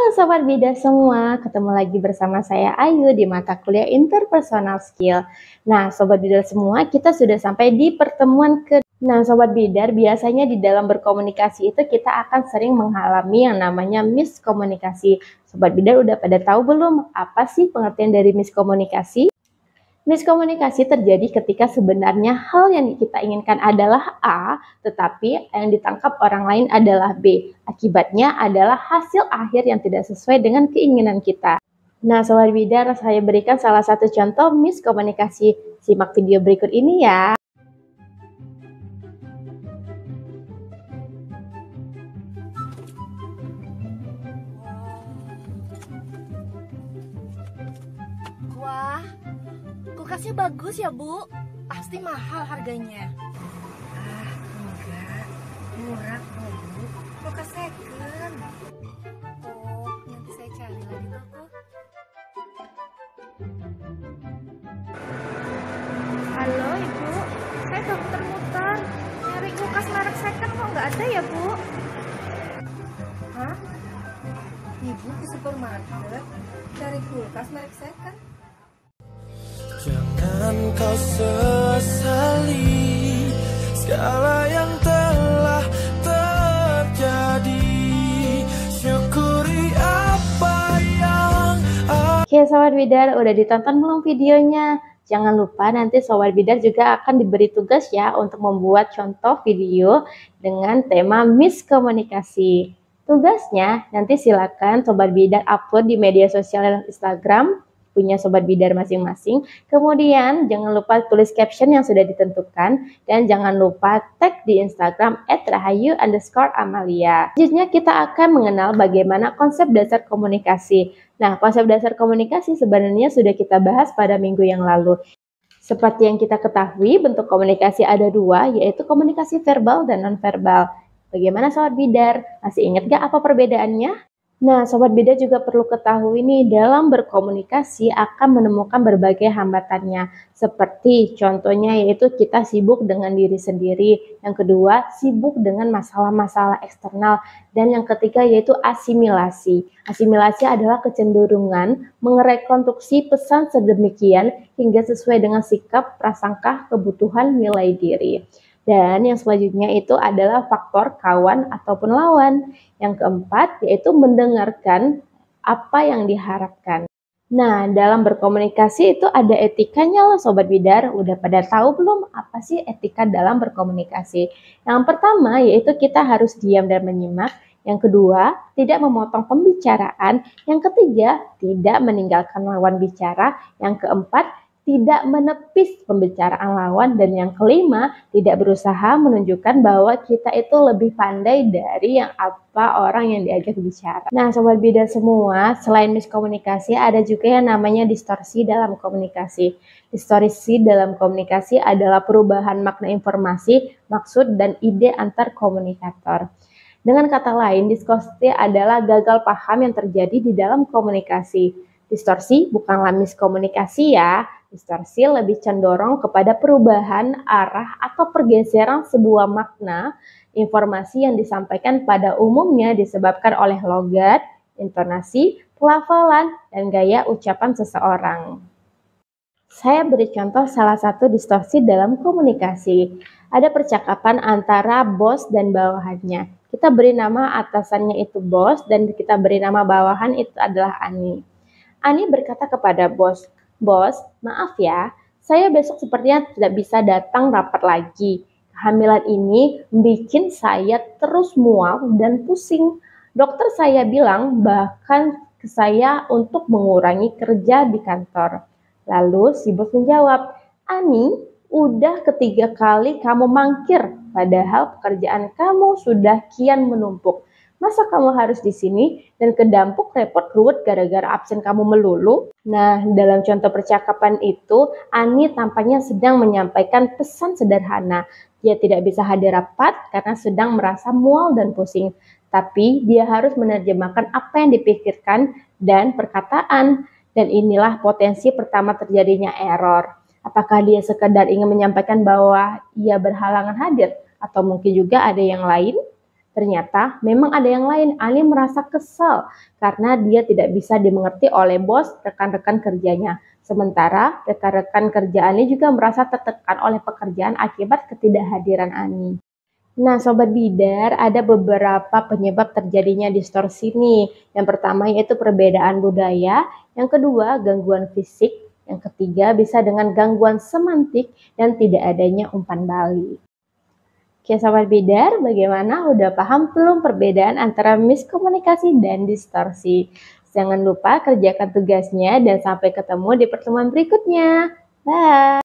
Sobat Bida semua, ketemu lagi bersama saya Ayu di mata kuliah Interpersonal Skill. Nah, Sobat Bidar semua, kita sudah sampai di pertemuan ke. Nah, Sobat Bidar, biasanya di dalam berkomunikasi itu kita akan sering mengalami yang namanya miskomunikasi. Sobat Bidar udah pada tahu belum apa sih pengertian dari miskomunikasi? Miskomunikasi terjadi ketika sebenarnya hal yang kita inginkan adalah A, tetapi yang ditangkap orang lain adalah B. Akibatnya adalah hasil akhir yang tidak sesuai dengan keinginan kita. Nah, Sobat Bidar, saya berikan salah satu contoh miskomunikasi. Simak video berikut ini ya. Wah, kulkasnya bagus ya, Bu. Pasti mahal harganya. Enggak, murah kok Bu. Kulkas second. Oh, nanti saya cari lagi toko. Halo, Ibu. Saya udah muter-muter. Nyari kulkas merek second kok nggak ada ya, Bu? Hah? Ibu ke supermarket cari kulkas merek second? Jangan kau sesali segala yang telah terjadi. Syukuri apa yang Oke, Sobat Bidar, udah ditonton belum videonya? Jangan lupa nanti Sobat Bidar juga akan diberi tugas ya untuk membuat contoh video dengan tema miskomunikasi. Tugasnya nanti silakan Sobat Bidar upload di media sosial Instagram punya Sobat Bidar masing-masing. Kemudian jangan lupa tulis caption yang sudah ditentukan dan jangan lupa tag di Instagram @rahayu_amalia. Selanjutnya kita akan mengenal bagaimana konsep dasar komunikasi. Nah, konsep dasar komunikasi sebenarnya sudah kita bahas pada minggu yang lalu. Seperti yang kita ketahui, bentuk komunikasi ada dua, yaitu komunikasi verbal dan nonverbal. Bagaimana Sobat Bidar? Masih ingat gak apa perbedaannya? Nah, Sobat Bidar juga perlu ketahui nih, dalam berkomunikasi akan menemukan berbagai hambatannya. Seperti contohnya yaitu kita sibuk dengan diri sendiri. Yang kedua, sibuk dengan masalah-masalah eksternal. Dan yang ketiga yaitu asimilasi. Asimilasi adalah kecenderungan merekonstruksi pesan sedemikian hingga sesuai dengan sikap, prasangka, kebutuhan, nilai diri. Dan yang selanjutnya itu adalah faktor kawan ataupun lawan. Yang keempat yaitu mendengarkan apa yang diharapkan. Nah, dalam berkomunikasi itu ada etikanya loh Sobat Bidar. Udah pada tahu belum apa sih etika dalam berkomunikasi? Yang pertama yaitu kita harus diam dan menyimak. Yang kedua, tidak memotong pembicaraan. Yang ketiga, tidak meninggalkan lawan bicara. Yang keempat, tidak menepis pembicaraan lawan, dan yang kelima, tidak berusaha menunjukkan bahwa kita itu lebih pandai dari yang apa orang yang diajak bicara. Nah, Sobat Bidar semua, selain miskomunikasi, ada juga yang namanya distorsi dalam komunikasi. Distorsi dalam komunikasi adalah perubahan makna informasi, maksud, dan ide antar komunikator. Dengan kata lain, distorsi adalah gagal paham yang terjadi di dalam komunikasi. Distorsi bukanlah miskomunikasi ya. Distorsi lebih cenderung kepada perubahan arah atau pergeseran sebuah makna informasi yang disampaikan pada umumnya disebabkan oleh logat, intonasi, pelafalan, dan gaya ucapan seseorang. Saya beri contoh salah satu distorsi dalam komunikasi. Ada percakapan antara bos dan bawahannya. Kita beri nama atasannya itu bos dan kita beri nama bawahan itu adalah Ani. Ani berkata kepada bos, "Bos, maaf ya, saya besok sepertinya tidak bisa datang rapat lagi. Kehamilan ini bikin saya terus mual dan pusing. Dokter saya bilang bahkan ke saya untuk mengurangi kerja di kantor." Lalu si bos menjawab, "Ani, udah ketiga kali kamu mangkir, padahal pekerjaan kamu sudah kian menumpuk. Masa kamu harus di sini dan kedampuk repot ruwet gara-gara absen kamu melulu?" Nah, dalam contoh percakapan itu, Ani tampaknya sedang menyampaikan pesan sederhana. Dia tidak bisa hadir rapat karena sedang merasa mual dan pusing. Tapi dia harus menerjemahkan apa yang dipikirkan dan perkataan. Dan inilah potensi pertama terjadinya error. Apakah dia sekedar ingin menyampaikan bahwa ia berhalangan hadir? Atau mungkin juga ada yang lain? Ternyata memang ada yang lain. Ani merasa kesal karena dia tidak bisa dimengerti oleh bos rekan-rekan kerjanya. Sementara rekan-rekan kerja Ani juga merasa tertekan oleh pekerjaan akibat ketidakhadiran Ani. Nah, Sobat Bidar, ada beberapa penyebab terjadinya distorsi nih. Yang pertama yaitu perbedaan budaya, yang kedua gangguan fisik, yang ketiga bisa dengan gangguan semantik dan tidak adanya umpan balik. Oke, Sobat Bidar, bagaimana? Udah paham belum perbedaan antara miskomunikasi dan distorsi? Jangan lupa kerjakan tugasnya dan sampai ketemu di pertemuan berikutnya. Bye!